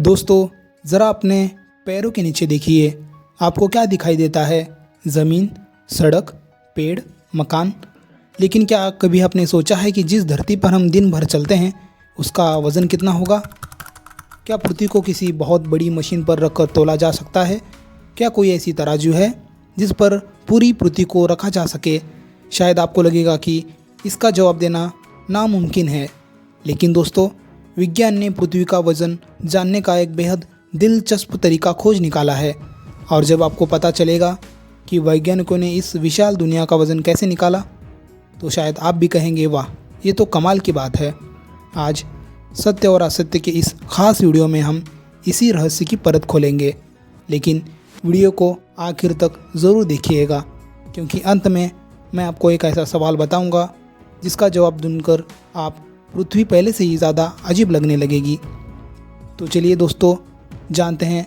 दोस्तों ज़रा अपने पैरों के नीचे देखिए, आपको क्या दिखाई देता है? ज़मीन, सड़क, पेड़, मकान। लेकिन क्या कभी आपने सोचा है कि जिस धरती पर हम दिन भर चलते हैं उसका वज़न कितना होगा? क्या पृथ्वी को किसी बहुत बड़ी मशीन पर रखकर तोला जा सकता है? क्या कोई ऐसी तराजू है जिस पर पूरी पृथ्वी को रखा जा सके? शायद आपको लगेगा कि इसका जवाब देना नामुमकिन है, लेकिन दोस्तों विज्ञान ने पृथ्वी का वज़न जानने का एक बेहद दिलचस्प तरीका खोज निकाला है। और जब आपको पता चलेगा कि वैज्ञानिकों ने इस विशाल दुनिया का वज़न कैसे निकाला, तो शायद आप भी कहेंगे वाह, ये तो कमाल की बात है। आज सत्य और असत्य के इस खास वीडियो में हम इसी रहस्य की परत खोलेंगे, लेकिन वीडियो को आखिर तक ज़रूर देखिएगा, क्योंकि अंत में मैं आपको एक ऐसा सवाल बताऊंगा जिसका जवाब ढूंढकर आप पृथ्वी पहले से ही ज़्यादा अजीब लगने लगेगी। तो चलिए दोस्तों, जानते हैं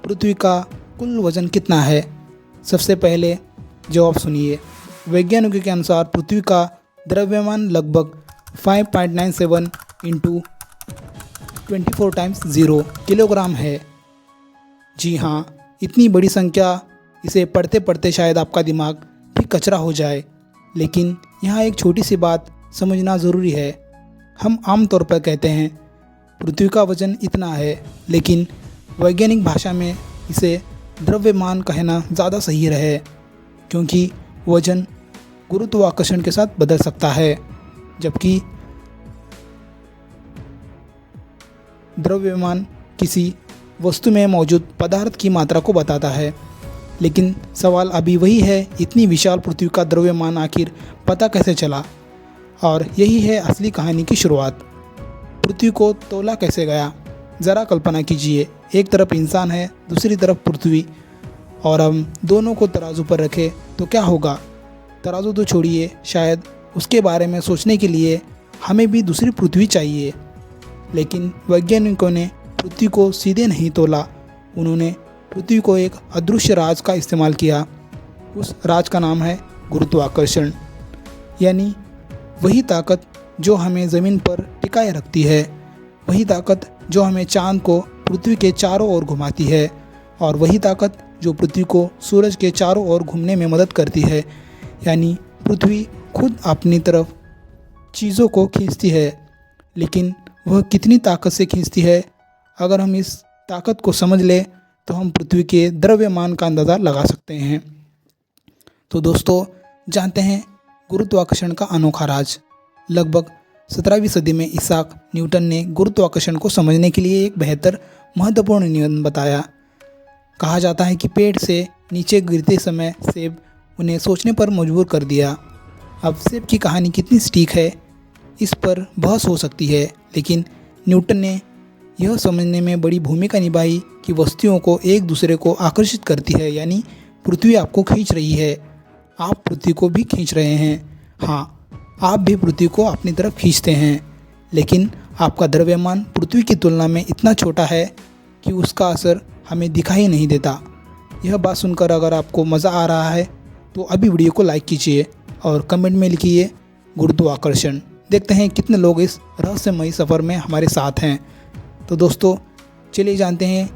पृथ्वी का कुल वज़न कितना है। सबसे पहले जवाब सुनिए। वैज्ञानिकों के अनुसार पृथ्वी का द्रव्यमान लगभग 5.97 इंटू 24 टाइम्स 0 किलोग्राम है। जी हाँ, इतनी बड़ी संख्या, इसे पढ़ते पढ़ते शायद आपका दिमाग भी कचरा हो जाए। लेकिन यहाँ एक छोटी सी बात समझना ज़रूरी है। हम आमतौर पर कहते हैं पृथ्वी का वज़न इतना है, लेकिन वैज्ञानिक भाषा में इसे द्रव्यमान कहना ज़्यादा सही रहे, क्योंकि वज़न गुरुत्वाकर्षण के साथ बदल सकता है, जबकि द्रव्यमान किसी वस्तु में मौजूद पदार्थ की मात्रा को बताता है। लेकिन सवाल अभी वही है, इतनी विशाल पृथ्वी का द्रव्यमान आखिर पता कैसे चला? और यही है असली कहानी की शुरुआत। पृथ्वी को तोला कैसे गया? ज़रा कल्पना कीजिए, एक तरफ इंसान है, दूसरी तरफ पृथ्वी, और हम दोनों को तराजू पर रखें तो क्या होगा? तराजू तो छोड़िए, शायद उसके बारे में सोचने के लिए हमें भी दूसरी पृथ्वी चाहिए। लेकिन वैज्ञानिकों ने पृथ्वी को सीधे नहीं तोला, उन्होंने पृथ्वी को एक अदृश्य राज का इस्तेमाल किया। उस राज का नाम है गुरुत्वाकर्षण, यानी वही ताकत जो हमें ज़मीन पर टिकाए रखती है, वही ताकत जो हमें चाँद को पृथ्वी के चारों ओर घुमाती है, और वही ताकत जो पृथ्वी को सूरज के चारों ओर घूमने में मदद करती है। यानी पृथ्वी खुद अपनी तरफ चीज़ों को खींचती है, लेकिन वह कितनी ताकत से खींचती है? अगर हम इस ताकत को समझ लें तो हम पृथ्वी के द्रव्यमान का अंदाज़ा लगा सकते हैं। तो दोस्तों, जानते हैं गुरुत्वाकर्षण का अनोखा राज। लगभग 17वीं सदी में इसाक न्यूटन ने गुरुत्वाकर्षण को समझने के लिए एक बेहतर महत्वपूर्ण नियम बताया। कहा जाता है कि पेड़ से नीचे गिरते समय सेब उन्हें सोचने पर मजबूर कर दिया। अब सेब की कहानी कितनी सटीक है, इस पर बहस हो सकती है, लेकिन न्यूटन ने यह समझने में बड़ी भूमिका निभाई कि वस्तुओं को एक दूसरे को आकर्षित करती है। यानी पृथ्वी आपको खींच रही है, आप पृथ्वी को भी खींच रहे हैं। हाँ, आप भी पृथ्वी को अपनी तरफ खींचते हैं, लेकिन आपका द्रव्यमान पृथ्वी की तुलना में इतना छोटा है कि उसका असर हमें दिखाई नहीं देता। यह बात सुनकर अगर आपको मज़ा आ रहा है तो अभी वीडियो को लाइक कीजिए और कमेंट में लिखिए गुरुत्वाकर्षण। देखते हैं कितने लोग इस रहस्यमयी सफ़र में हमारे साथ हैं। तो दोस्तों, चलिए जानते हैं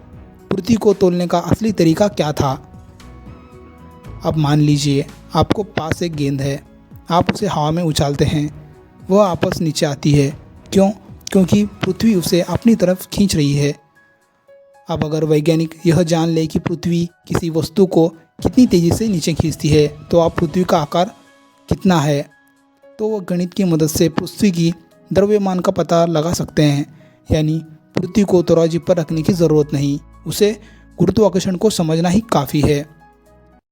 पृथ्वी को तोलने का असली तरीका क्या था। अब मान लीजिए आपको पास एक गेंद है, आप उसे हवा में उछालते हैं, वह वापस नीचे आती है। क्यों? क्योंकि पृथ्वी उसे अपनी तरफ खींच रही है। अब अगर वैज्ञानिक यह जान ले कि पृथ्वी किसी वस्तु को कितनी तेज़ी से नीचे खींचती है, तो आप पृथ्वी का आकार कितना है, तो वह गणित की मदद से पृथ्वी की द्रव्यमान का पता लगा सकते हैं। यानी पृथ्वी को तराजू पर रखने की ज़रूरत नहीं, उसे गुरुत्वाकर्षण को समझना ही काफ़ी है।